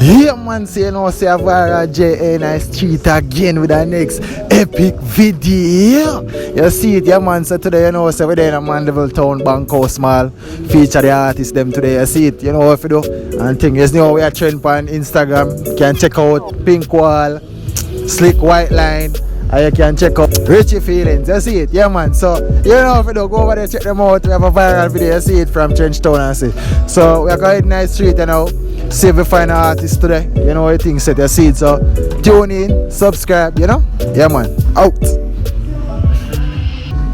Yeah, man, say, you know, say a viral JA in the street again with the next epic video. You see it, yeah, man. So today, you know, so we're there in Mandeville town, Bankhouse Mall. Feature the artists them today. You see it, you know what you do. And thing, you know, we are trend on Instagram. You can check out Pink Wall, Slick White Line. And you can check out Richie Feelings. You see it, yeah, man. So, you know, if you do, go over there, check them out. We have a viral video. You see it from Trenchtown and see. So, we are going in the street, you know. See if we find an artist today. You know what you think, set your seed. So tune in, subscribe, you know? Yeah, man. Out.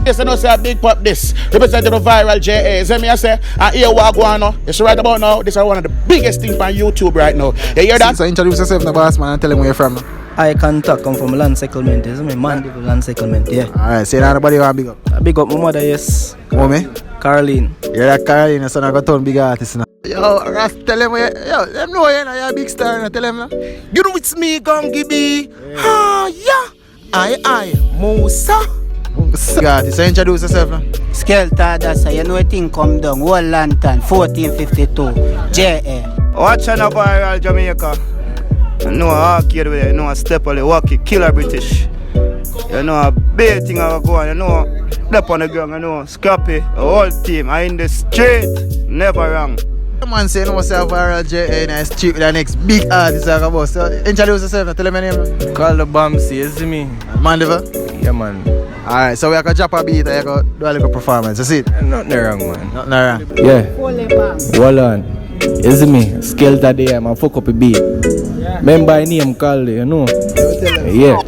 Yes, I know say a big pop this. Representing the viral JA. See me I say, I hear what go on now. You see right about now, this is one of the biggest things on YouTube right now. You hear that? So introduce yourself now, boss man, and tell him where you're from. Ikantak, come from land settlement. Is me Mandeville land settlement, yeah. Alright, say that nobody want big up. I big up my mother, yes. Mommy? Caroline. Yeah, that Caroline, so I got turn big artist now. Yo, Ras, tell him where, yo, them know you're a big star now, tell him now. You know it's me, Gangie B. Yeah. I, Musa. Artist, so introduce yourself now. Skelta Addassa, you know a thing come down, Wall Lantern, 1452, JA. Watch on a viral Jamaica. You know a Artiste with it, you know a Steppa, Wacky, Killa British. You know a big thing I go on, you know step on the ground, you know Scrappy, the whole team, I in the street, never wrong. Man say, you know, say a viral JA in the street with the next big artist I got about. So introduce yourself now, tell him your name. Kaldo Bamsi, you see me? Mandeville? Yeah, man. Alright, so we are going to drop a beat and you go do a little performance, you see it? Nothing wrong, man. Nothing wrong. Yeah. Hold on. You see me? Skelta Addassa, man, fuck up a beat. Remember I name Kaldo, you know? Yeah.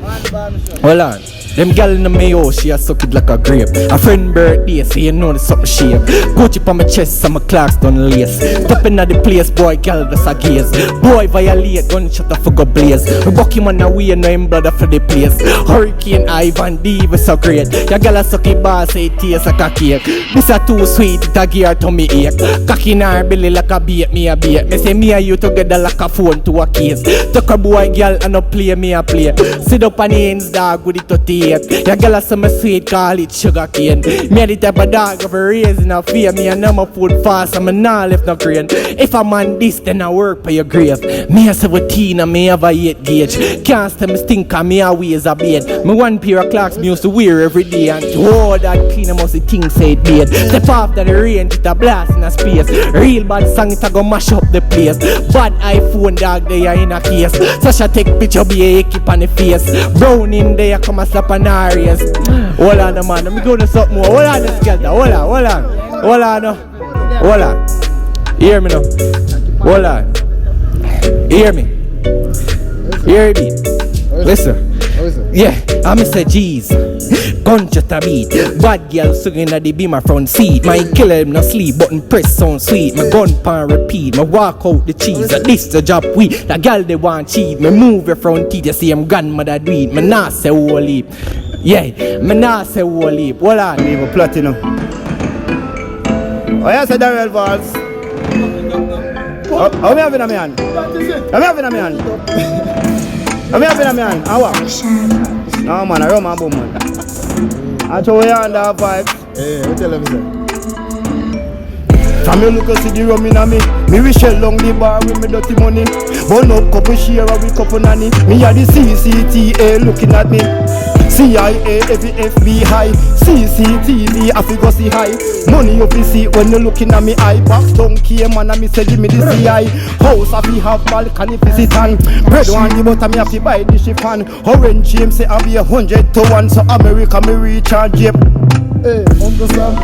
Hold on. Them gal in the mayo, she a suck it like a grape. A friend birthday, so you know the something shape. Gucci on my chest, and my clocks done lace. Stepping at the place, boy, gal, that's a gaze. Boy, violate, gunshot, I forgot blaze. We buck him on the way, no him blood for the place. Hurricane, Ivan, D, was so great. Ya gal a suck it bar, say it tastes like a cake. This a too sweet, it a gear to me ache. Cocky in her belly like a bait, me a bait. Me say me and you together like a phone to a case. Tuck a boy, gal, and no play, me a play. Sit up on the ends, dog, with it to take. Ya girl a some sweet, call it sugar cane. Me a the type of dog of a raising a fear. Me a know my food fast and me nah left no grain. If a man this, then I work for your grave. Me a 17 and me have a 8 gauge. Can't stand me stink and me a ways a bed. Me one pair of clocks me used to wear every day. And oh, that clean I must the thing say it bad. Step after the range, it a blast in a space. Real bad song, it a go mash up the place. Bad iPhone dog, they are in a case. Such a take picture, be a keep on the face. Brown in there, come and slap an areas. Hold on, man. Let me go to something more. Hold on, Skelta. Hold on. Hear me now. Hold on. Hear me. Hear me. Listen. Yeah, I'm Mr. G's. Gunshot a beat. Bad girl singing at the be my front seat. My killer him no sleep, button press sound sweet. My gun pan repeat. My walk out the cheese. This the job we. The girl they want cheat. Me move your front teeth. You see I'm grandmother do it. Me nah say whole heap. Yeah, me nah say whole heap. Hold on. Leave a platinum. Oh, yes, a Darrell Valls. How me having a man? I'm having a man. How what? No, man, I run my boom, man. I show you on that vibe. Hey, what tell him, sir? From you look and see the rum in me. Me wish shell long the bar with me dirty money. Burn up couple share with couple nanny. Me a the CCTA looking at me. CIA, every FBI, CCTV, I figure see high. Money you fi see when you looking at me eye. Box down key man and me say give me the CI. House I fi have balcony fi sit on. Bread one the butter me have to buy the chiffon. Orange James say I be 100 to 1. So America me recharge jeep. Hey, Uncle Sam.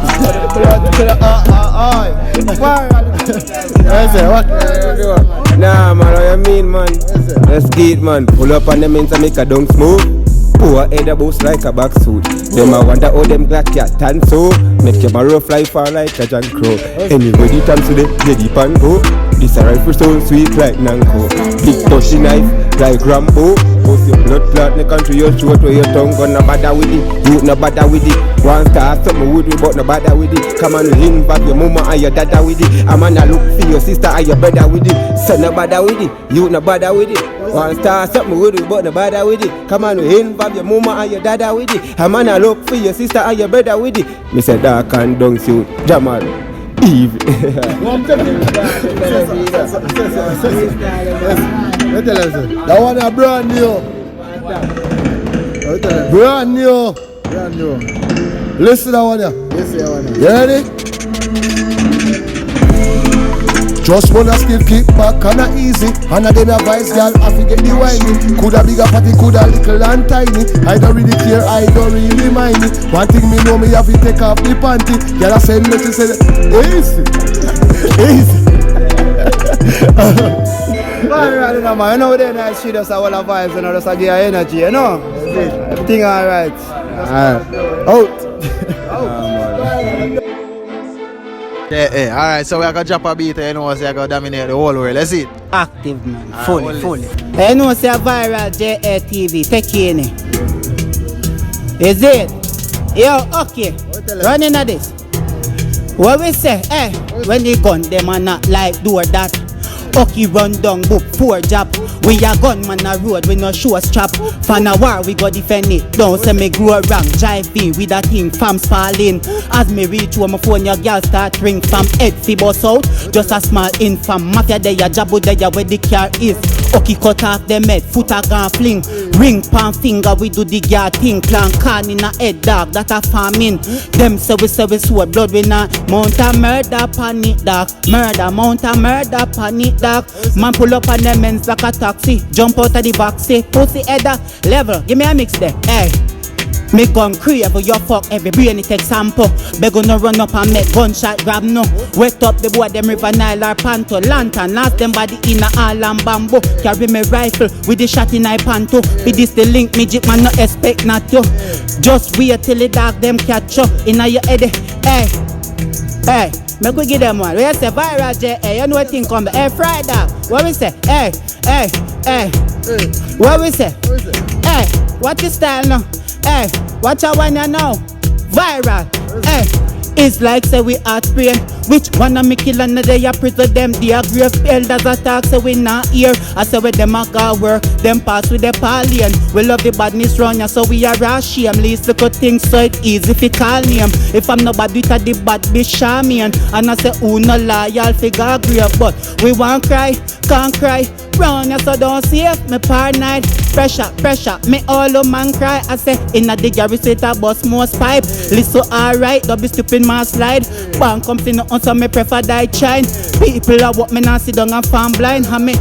Nah man, what you mean man? Let's get man. Pull up on them and make a dung smooth. Poor head a boost like a back suit. Them I wonder how them black cat tan so. Make them a rough fly far like a John Crow. Anybody time today, they deep and go. This a rifle so sweet like Nanko. Big touchy knife like Rambo. Post your blood clot in the country, your throat where your tongue gonna bother with it. You no bother with it. One star something with me but no bother with it. Come on in back your mama and your dada with it. I'm gonna look for your sister and your brother with it. Son no bother with it. You no bother with it. One star something with me but no bother with it. Come on in back your mama and your dada with it. I'm gonna look for your sister and your brother with it. Me say dark and dung suit Jamal Eve. That one is brand new. Brand new. Brand new. Listen to that one. Listen to that one. You ready? Just wanna skill kick back kinda easy. And a them advice girl I forget the whiny. Coulda bigger fatty, coulda little and tiny. I don't really care, I don't really mind it. One thing me know me have to take off the panty. Girl I said me to say easy. Easy. Alright, man. You know they nice shit us all the vibes, you know, just give you energy, you know? Everything alright. Alright. Out. Yeah. Alright, so we are gonna drop a beat, you know, so we are gonna dominate the whole world. Let's see it. Active, man. Fully. You know, say viral JA TV. Take in it. Is it? Yo, okay. Running at this. What we say, when they gun them and not like do that. Okay, run down, book, 4 job. We a gunman a road, we no show strap. Fan a war, we go defend it. Don't say me grow wrong, drive in with a thing, fam spalling. As me reach home, my phone, your girl start ring from head fi bust out. Just a small infam, mafia there, jabu there, where the car is. Okay, cut off them head, foot a gun fling. Ring pan finger, we do the gear thing. Plan can in a head dog, that a farming. Them say we sword, blood we not. Mount a murder, panic dog. Murder, mount a murder, panic dog. Man pull up on them men's like a taxi. Jump out of the box, say pussy header. Level, give me a mix there, hey. Me gun crave, your fuck every brain it take sample. Be gonna run up and make gunshot grab no. Wet up the boy them river Nile or Panto. Lantern, last them body in a all and bamboo. Carry me rifle with the shot in I panto. Be this the link, me jip man no expect not to. Just wait till the dog them catch up in a your head, hey. Make we give them one. We say viral J, you know what thing come. Hey, Friday. What we say? Hey. What we say? Hey, what your style now? Hey, what you wanna know? Viral. Hey, it's like say we art brain. Which one of me kill another ya prison them? The grave elders attack so we not here. I say with them a go work, them pass with the pallion. We love the badness run ya so we are shame. Least look at things so it easy if you call name. If I'm not bad with the bad bitch shaman. And I say who no loyal figure grave. But we won't cry, can't cry. Brown ya so don't save me paranoid. Pressure, me all the man cry. I say in a the garage set a bus most pipe. Listen alright, don't be stupid man slide. Bank comes in so me prefer die shine. People are what me not sit down and farm blind. And me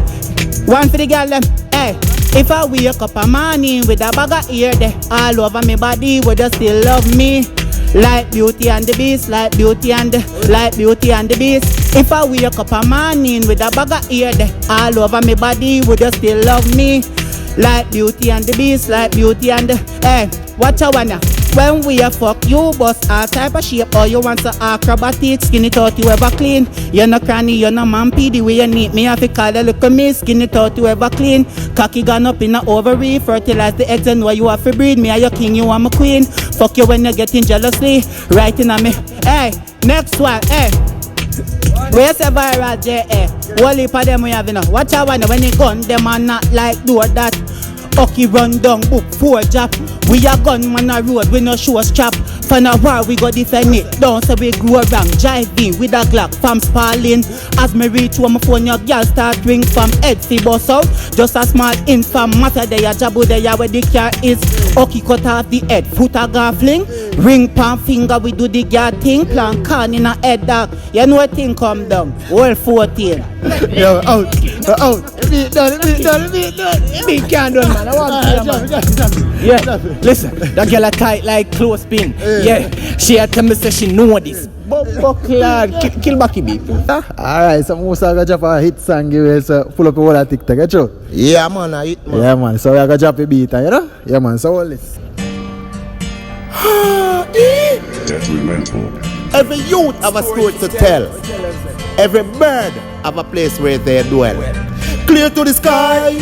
one for the girl them, hey. If I wake up a morning with a bag of ear there all over me body, would you still love me? Like Beauty and the Beast, like Beauty and the Beast. If I wake up a morning with a bag of ear there all over me body, would you still love me? Like Beauty and the Beast, like Beauty and the, hey, what you wanna? When we a fuck you, bust all type of shape. Or you want some acrobatic, skin it out you ever clean. You no cranny, you no mampy, the way you need me. I fi call a look at me, skin it out you ever clean. Cocky gone up in a ovary, fertilize the eggs and why you have to breed. Me a your king, you are my queen. Fuck you when you getting jealously, right in a me. Hey, next one, hey. Where's the viral J.A.? What heap of them we have, you know? Watch out when you gun them and not like do that. Okay, run down, book 4 job. We a gunman a road, we no show strap. Fan a war, we go defend it. Don't say we grow wrong, drive in with a Glock, fam spalling. As me reach home, my phone, your girl start ring from head fi bust out. Just a small infam, matter there, jabu there where the car is. Okay, cut off the head, foot a gun fling. Ring pan finger, we do the gear thing. Plan can in a head dog. You know what thing come down? All 14. Yo, out. Beat done. Big can done, man. I want to Yeah, listen, that girl a tight like clothespin. Yeah, she a tell me say she know this. Buckler, kill Wacky beat. Alright, so Musa gonna drop a hit song, give us pull up all that TikTok, get you? Yeah, man, I hit, man. Yeah, man, so we are gonna drop a beat, you know? Yeah, man, so all this. Every youth have a story to tell. Every bird have a place where they dwell. Clear to the sky,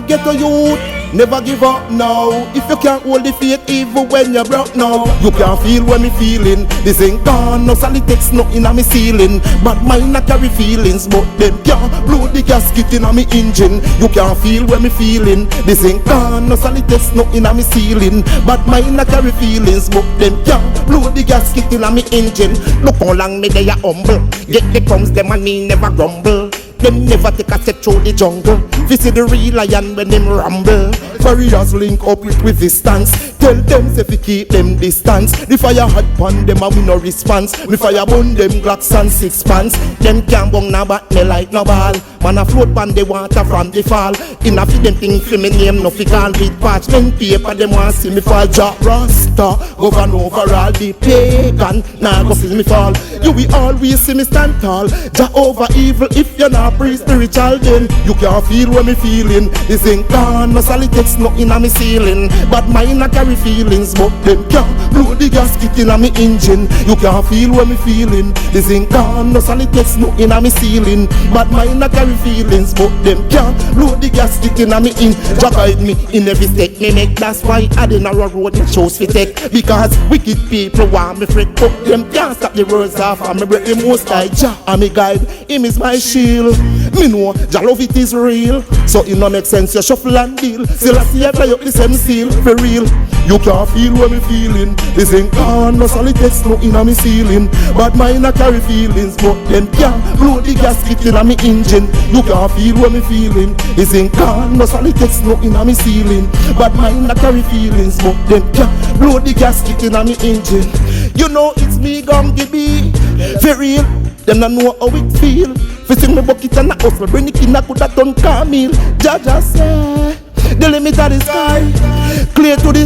get a youth. Never give up now. If you can't hold the faith even when you're broke now. You can't feel when me feeling. This ain't gone, no solid text nothing on me ceiling. But mine not carry feelings, but them can't blow the gasket in on me engine. You can't feel when me feeling. This ain't gone, no solid text nothing on me ceiling. But mine not carry feelings, but them can't blow the gasket in on me engine. Look how long me they are humble. Get the crumbs, them and me never grumble. them never take a step through the jungle. This is the real lion when them rumble. Warriors link up with resistance. Tell them say fi keep them distance. The fire hot pon them and we no response. We fire burn them Glocks and sixpence. Them can't bung na bat me like no ball. Man a float pon the water from the fall. Enough of them thing fi me name no fi call with parchment paper. Them want see me fall. Jah Rasta govern over all the pagan. Nah go see me fall. You will always see me stand tall. Jah over evil if you're not pre-spiritual then you can't feel what me feeling. This ain't gone no solid text no inna me ceiling. But mine a carry feelings but them can't blow the gasket inna me engine. You can't feel what me feeling. This ain't gone no solid text no inna me ceiling. But mine a carry feelings but them can't blow the gasket inna me engine. Jah guide me in every step me make. That's why I dey narrow road me chose fi take. Because wicked people want me fret but them can't stop the words off and me break the most high. Jah and me guide, him is my shield. Me know Jah love it is real. So it no make sense you shuffle and deal. Still I see I fly up the same seal for real. You can't feel what me feeling. This ain't gone no solid text no inna me ceiling. But mine a carry feelings but them can't blow the gasket inna me engine. You can't feel what me feeling. This ain't gone no solid text no inna me ceiling. But mine a carry feelings but them can't blow the gasket inna me engine. You know it's me Gangie B. For real, them not know how it feel. Fi sing me bucket and a hustle, bring the king a coulda done Camille. Jaja say, the limit of the sky, clear to the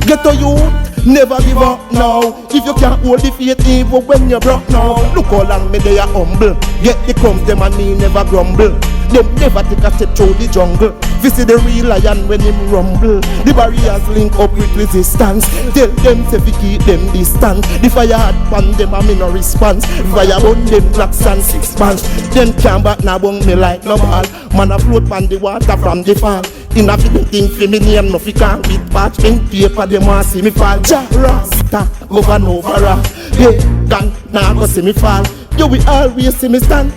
get to you. Never give up now. If you can't hold the faith even when you're broke now. Look how long me they are humble. Get the crumbs them and me never grumble. Them never take a step through the jungle. This is the real lion when him rumble. The barriers link up with resistance. Tell them to keep them distance. The fire hot pan them and me no response. Fire burn them Glocks and sixpence. Them can't back now bung me like no ball. Man a float pan the water from the fall. In a feeling thing for me name no fi can with parchment paper. Them want see me fall. Jah Rasta govern over all. Hey, gang now go see me fall. You will always see me stand.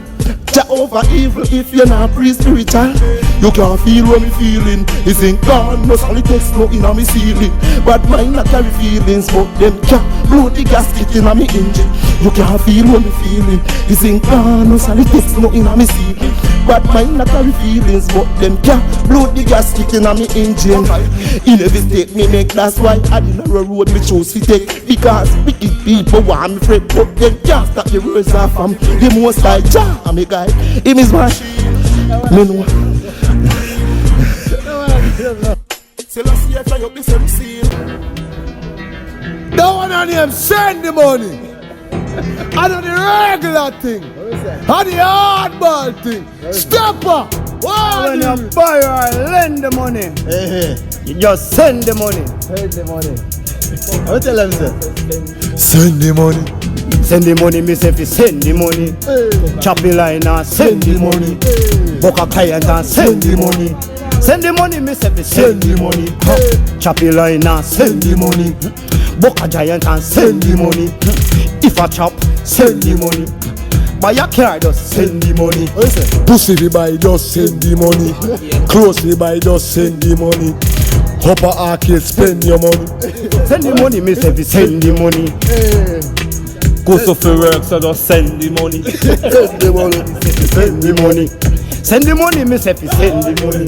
Jah over evil if you're not pre-spiritual. You can't feel what me feeling. This ain't gone no solid text no inna me ceiling. But mine not carry feelings but them can't blow the gasket inna me engine. You can't feel what me feeling. This ain't gone no solid text no inna me ceiling. But mine not carry feelings but them can't blow the gasket inna me engine. In every state me make, that's why I didn't know road me choose to take. Because wicked people want me fret but them can't stop the words off from the most high. Jah and me guide, him is my me know. Still I see I fly up the same seal. That one on him send the money. I know the regular thing. And the hardball thing. Steppa. When you buy or lend the money, you just send the money. Send the money. How tell them sir? Send the money. Send the money, me say fi send the money. Chop the line and send the money. Book a client and send the money. Send the money, me say fi send the money. Chop the line and send the money. Book a giant and send the money. If I chop, send the money. Buy a car, just send the money. Pussy we buy, just send the money. Clothes we buy, just send the money. Upper arcade, spend your money. Send the money, me say fi send the money. Go so for work, so just send the money. Send the money. Send the money. Send the money, me say fi send the money.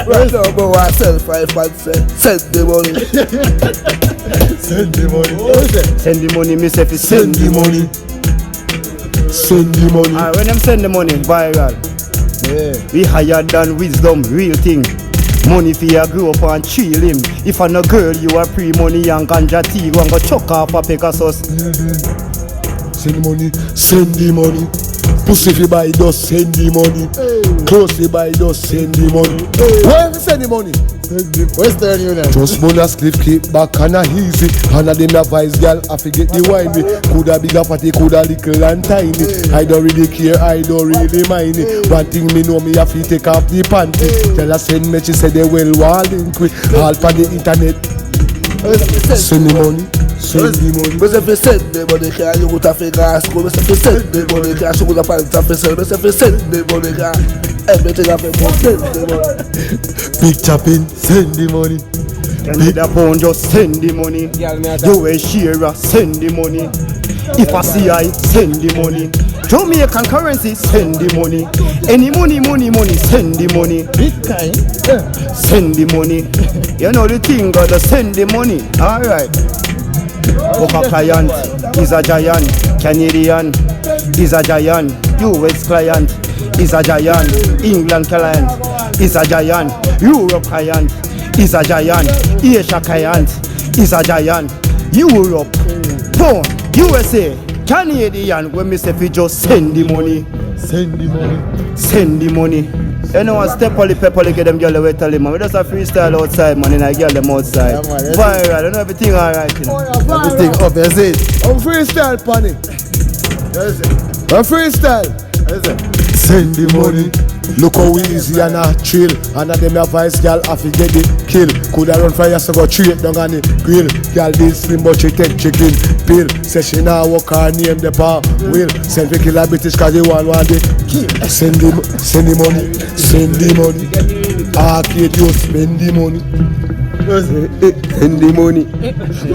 Right now, but I sell 5 and send the money. Send the money. Send the money, me say fi send the money. Send the money. When them send the money, viral. Yeah. We higher than wisdom, real thing. Money for you grow up and chill him. If I'm a girl, you are pre-money and ganja tea. Go and go chuck off a Pegasus. Send the money, send the money. Pussy if you buy, just send the money. Clothes you buy, just send the money. Where you send the money? Western Union. Just bonus clip, keep back and a easy. And a them a vice girl, I forget the wine. Coulda bigger party, coulda little and tiny. I don't really care, I don't really mind it. One thing me know, me have to take off the panty. Tell her send me, she said they will want link with. All for the internet. Send the money. Send the money. Mas é send money, cara. Eu vou tá fegaço. Mas é send money, cara. Eu vou tá fazendo. Mas é send money, cara. Everything I send the money. Big chopping, send the money. Can you the pound, just send the money. You a share, send the money. If I see I send the money. Jamaican currency, send the money. Any money, send the money. Bitcoin. Send the money. You know the thing, gotta send the money. Alright. Boca client is a giant. Canadian is a giant. US client is a giant. England client is a giant. Europe client is a giant. Asia client is a giant. Europe, Pound, USA, Canadian. When me say we just send the money. Send the money. Send the money. You know what? Step on the pepper, get them girl away, tell him, man. We just a freestyle outside, man, and I get them outside. Yeah, man, viral, you know everything alright, you know. Everything up, that's it. I'm freestyle, Panny. That's it. I'm freestyle. That's it. Send the money. Look how easy and a chill. And them advice, girl, have to get it kill. Coulda run for years ago, treat down on the grill. Girl, this slim but she take chicken pill. Say she now walk her name the power will. Send for Killa British cause they want the kill. Send the money. Send the money. Arcade, you spend the money. Send the money.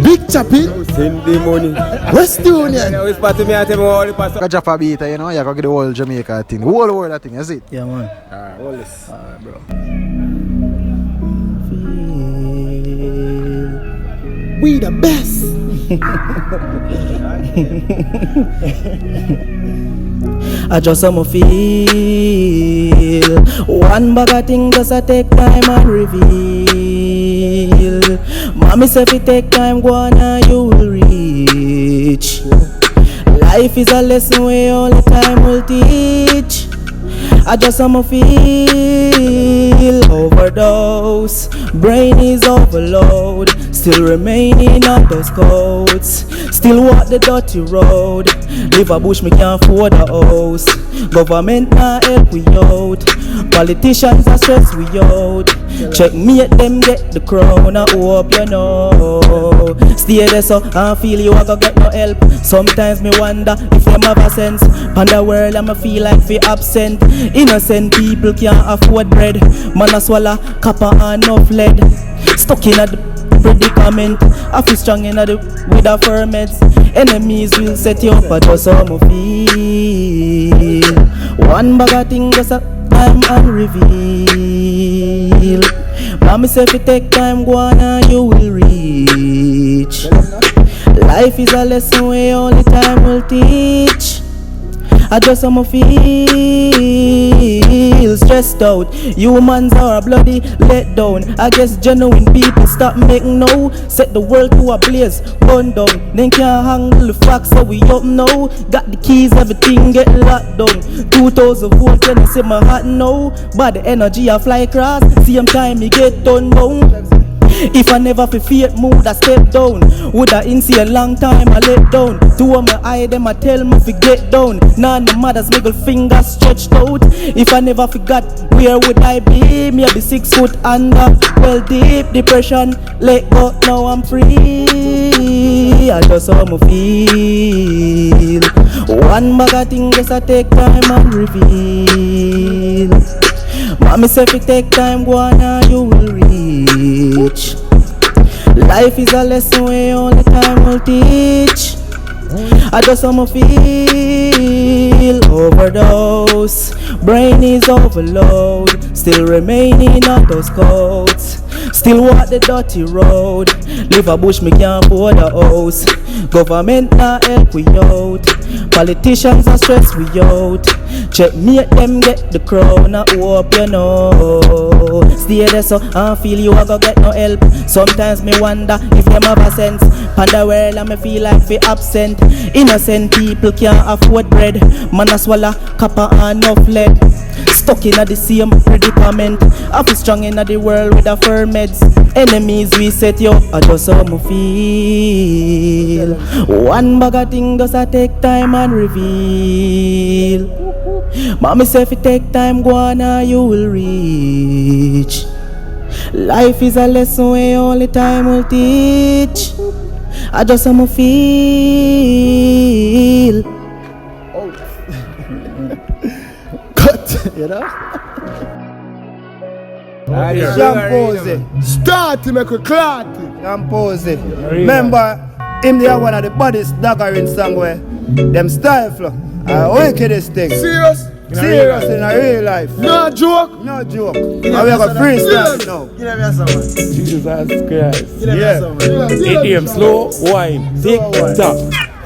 Big chappy. Send the money. West Union. Which part of me I tell me all the part. Go drop a beat, you know, you go get the whole Jamaica thing. The whole world thing, that's it. Yeah, man. Alright, All this. alright, bro. We the best. I just want to feel one bag of thing just a take time and reveal. Mommy say if it take time, go on and you will reach. Life is a lesson we all the time will teach. I just want to feel overdose. Brain is overload. Still remaining on those codes. Still walk the dirty road. Live a bush, me can't afford a house. Government not help we out. Politicians are stress we out. Check me at them get the crown. I hope you know. Stay there so I feel you a go get no help. Sometimes me wonder if them have a sense. On the world I'ma feel like we absent. Innocent people can't afford bread. Man a swallow copper and enough lead. Stuck in a the predicament. I feel strong in the with the ferments. Enemies will set you up. I just how me feel. One bag of thing just a time and reveal. Mommy say if you take time, go on and you will reach. Life is a lesson we only time will teach. I just want to feel stressed out. Humans are bloody let down. I guess genuine people stop making no. Set the world to a blaze, burn down. Then can't handle the facts so we up now. Got the keys, everything get locked down. 2000 volts when I see my heart now. But the energy I fly across, same time me get done down. If I never feel fear mood, I step down. Would I in see a long time I let down. Two of my eye them I tell me fi get down. None the mother's middle finger stretched out. If I never forgot, where would I be? Me I be 6 foot under. Well deep depression, let go, now I'm free. I just want to feel. One bag of thing just I take time and reveal. Mommy say if it take time, go on and you will reach. Life is a lesson we only time will teach. I just want to feel overdose. Brain is overload. Still remaining on those codes. Still walk the dirty road. Live a bush, me can't afford a house. Government not help we out. Politicians are stress we out. Check me at them get the crown. I hope you know. Stay there so I feel you a go get no help. Sometimes me wonder if them have a sense. On the world I me feel like we absent. Innocent people can't afford bread. Man a swallow copper and enough lead. Stuck in the same predicament. I feel strong in the world with the firm meds. Enemies we set you up. I just how me feel. One bag of thing does I take time and reveal. Mommy say if it take time, go on and you will reach. Life is a lesson we only time will teach. I just want to feel. Cut, you know? Shampose. Start to make a clot. Shampose. Remember, him they are one of the baddest dagger in somewhere. Them stifle. Wickedest thing. Serious? Serious in a real life. No joke. No joke. And we have a freestyle now. Give me some man. Jesus Christ. Give me some man. Idiom, slow wine, tick tock.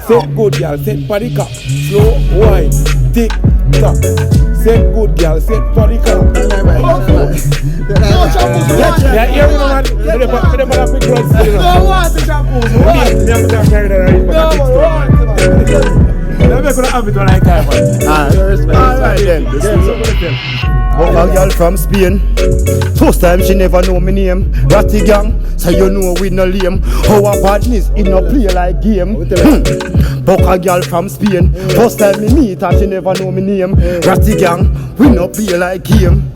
Set good girl, set body cock. Slow wine, tick tock. Set good girl, set body cock. Yeah, here we go, man. We don't want to pick drugs. No, what the shampoos? Let me have it when I time, man. Alright then. A girl from Spain. First time she never know me name. Ratty gang, so you know we no lame. Our badness in no play like game. But a girl from Spain. First time me meet her, she never know me name. Ratty gang, we no play like game.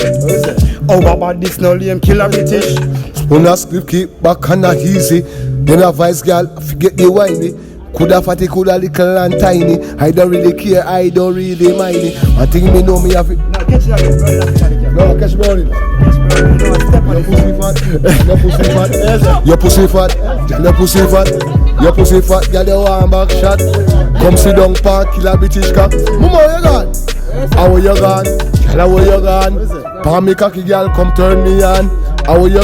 Our badness no lame. Killa British. When a script keep back and not easy. Then a vice girl forget the whiny. Coulda fatty, coulda little and tiny. I don't really care, I don't really mind it. I think me know me have it. No, catch it again. No, catch me on it. Your pussy fat. Your pussy fat. Your pussy fat. Your pussy fat. Girl, you want back shot. Come sit down, park, Killa British cock. Mama, where you gone? How you gone? Girl, where you gone? Palm me cocky, girl, come turn me on. How you?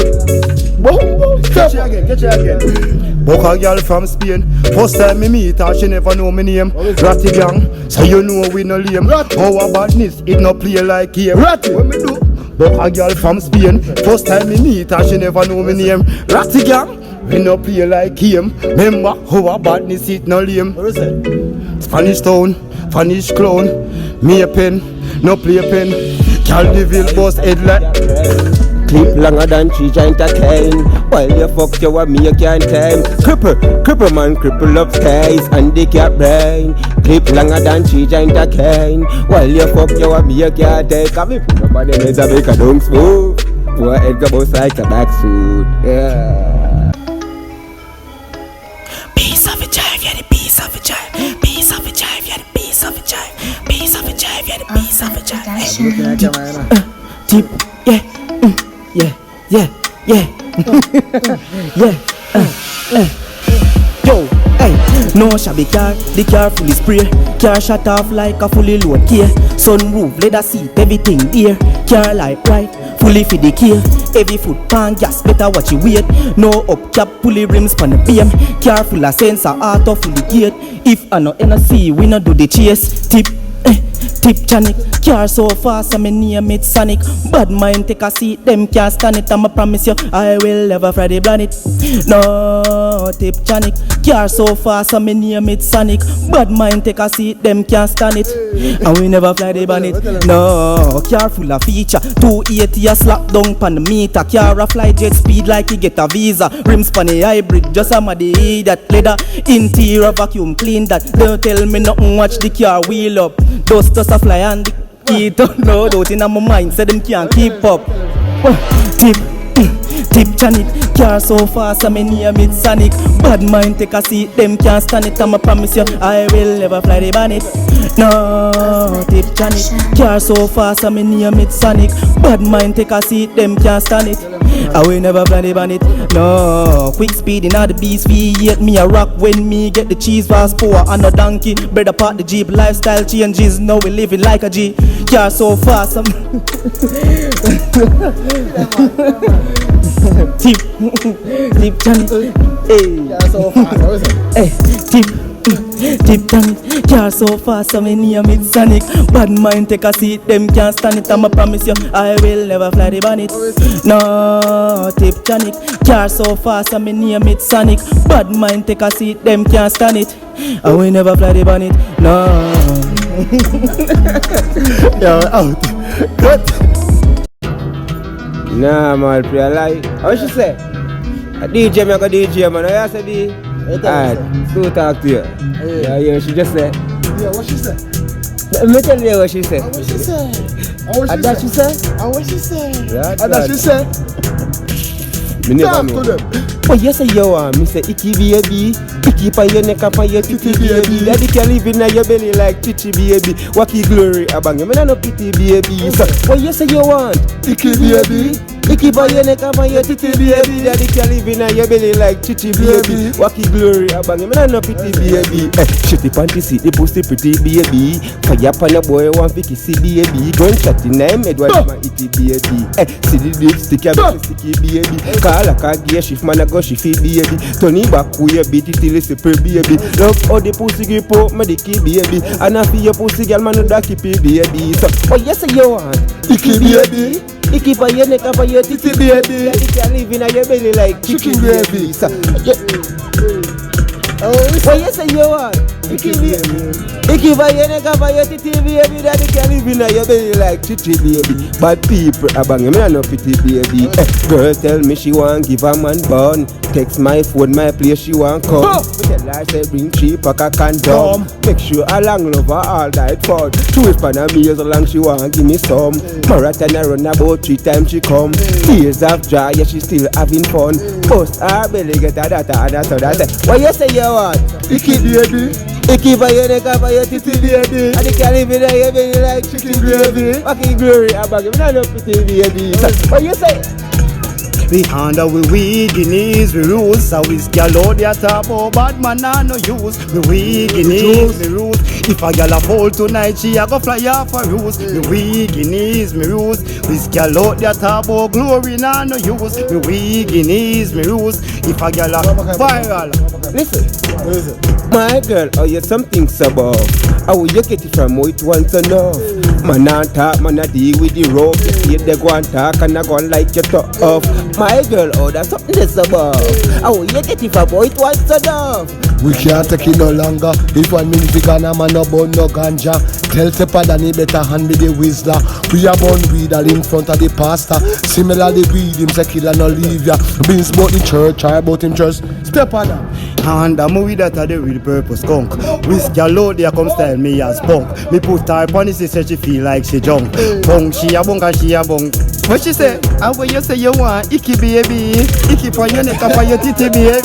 Boom, catch it again. Book a girl from Spain. First time me meet her, she never know me name. Ratty gang, so you know we no lame. Our badness, it no play like game. Ratty, what me do? Book a girl from Spain. First time me meet her, she never know me name. Ratty gang, we no play like game. Remember, our badness, it no lame. Spanish town, Spanish clown. Me a pen, no play pen. Mandeville boss headlight. Clip longer than 3 giant cane. While you fuck you and me you can't time. Cripple man, cripple up skies and they can't brain. Clip longer than 3 giant cane. While you fuck you and me you can't take. Come me put up on the meds and make a dung smooth. Poor head go bounce like a backsuit. Yeah. Piece of a jive, yeah, the piece of a jive. Piece of a jive, yeah, the piece of a jive. Piece of a jive, yeah, the piece of a jive. Tip, yeah. Yeah. Yo, hey, no shabby car, the car fully spray. Car shut off like a fully load gear. Sunroof, leather seat, everything there. Car light right, fully for the gear. Heavy foot pan gas, better watch you wait. No up cap, pulley rims pan the BM. Car full of sensor, auto fully geared. If I no NC, we no do the chase. Tip Chanic, car so fast, I name it Sonic. Bad mind take a seat, them can't stand it. I'ma promise you, I will never Friday plan it. No, Tip Chanic, car so fast, I name it Sonic. Bad mind take a seat, them can't stand it. And we never Friday ban it. No, car full of feature, 280 a slap down pan the meter. Car a fly jet speed like you get a visa. Rims pan a hybrid, just a muddy that leather. Interior vacuum clean that. Don't tell me nothing, watch the car wheel up. Dust just a fly and the key don't load out in my mind, so them can't keep up. Tip Janet, car so fast, I name it Sonic. Bad mind take a seat, them can't stand it. I'ma promise you, I will never fly the bonnet. No, Tip Janet, car so fast, I name it Sonic. Bad mind take a seat, them can't stand it. I will never fly the bonnet. No, quick speed in all the beast V8. Me a rock when me get the cheese fast poor and a donkey. Better part the Jeep, lifestyle changes. Now we living like a G. Car so fast, Tip Janet, hey, car so fast, how is it? Hey, Tip Janet, car so fast, I name it Sonic. Bad mind take a seat, them can't stand it. I'ma promise you, I will never fly the bonnet. No, Tip Janet, car so fast, I name it Sonic. Bad mind take a seat, them can't stand it. I will never fly the bonnet. No. Yo, out. Good. Nah, man, play a lie. How she say? A DJ, me go DJ, man. How you say, D? Alright, so talk to you. Yeah, she just said. Yeah, what she said? Let me tell you what she said. What she said? What she said? What she said? That she said? Me never know. Talk to them. Oh, yes, you want me say, Icky baby. Icky pa your neck and pa your titty baby. Daddy can live in your belly like titty baby. Wacky glory, abang. Me no pity baby. So, oh, yes, you want Icky baby. Icky by your neck and your titty baby. Daddy can live in your belly like chichi baby. Wacky glory, I bang him and no pity baby. Shitty panty see the pussy pretty baby. Fire pan a boy one picky see baby. Gunshot in name made one my itty baby. See the lipstick a baby sticky baby. Call a car gear shift man a go shifty baby. Turn it back with your beat it till it's a per baby. Love how the pussy grip up my dicky baby. And I feel your pussy girl man no da keep baby. So oh yes you want icky baby. Icky by your neck and by your titty baby. Daddy can live in your belly like chicken gravy. So what you say you want? Icky by your neck and by your titty baby. Daddy can live in your belly like chichi baby. Bad people a bang him and no pity baby. Girl tell me she want give a man bun. Text my phone, my place she want come. Tell her say bring 3 pack a condom. Make sure a long lover all night fun. 2 span of me so long she want give me some. Marathon I run about 3 times she come. Tears of joy, yeah she still having fun. Post her belly get a that and so that. What you say you want? Icky baby. Icky by your neck and by your titty baby. And you can live in your belly like chicken gravy. Wacky glory, I bag him no pity baby. What you say? We handle we weakness, we rules. So we scale out the top, oh bad man I no use. We weakness, we rules. If a girl a fall tonight, she a go fly off a roost. We weakness, me rules. We scale out the top, oh glory nah no use. We weakness, me rules. If a girl a viral. Listen, my girl, oh you something above. How will you get it from it once enough? Man a talk, man a deal with the rope. You see they go and talk and I go and like your top off. My girl, oh that's something that's above. How will you get it from it once enough? We can't take it no longer. If 1 minute we gonna man no burn no ganja. Tell Steppa that he better hand me the whistler. We are born weed all in front of the pastor. Similarly weed him say Killa no leave ya. Beans about in church, I about him church. Steppa that. And I'm with that the real purpose skunk. Whiskey a load there come style me as punk. Me put her on the say she feel like she junk. Bunk she a bunk and she a bunk. What she say? And when you say you want icky baby, icky for your neck and for your titty baby.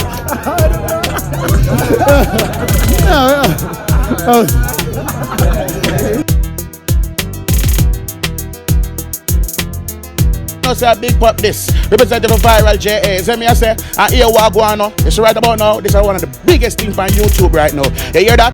Say a big pop this representative of viral JA. Let me say, and here what go on now. It's right about now. This is one of the biggest things on YouTube right now. You hear that?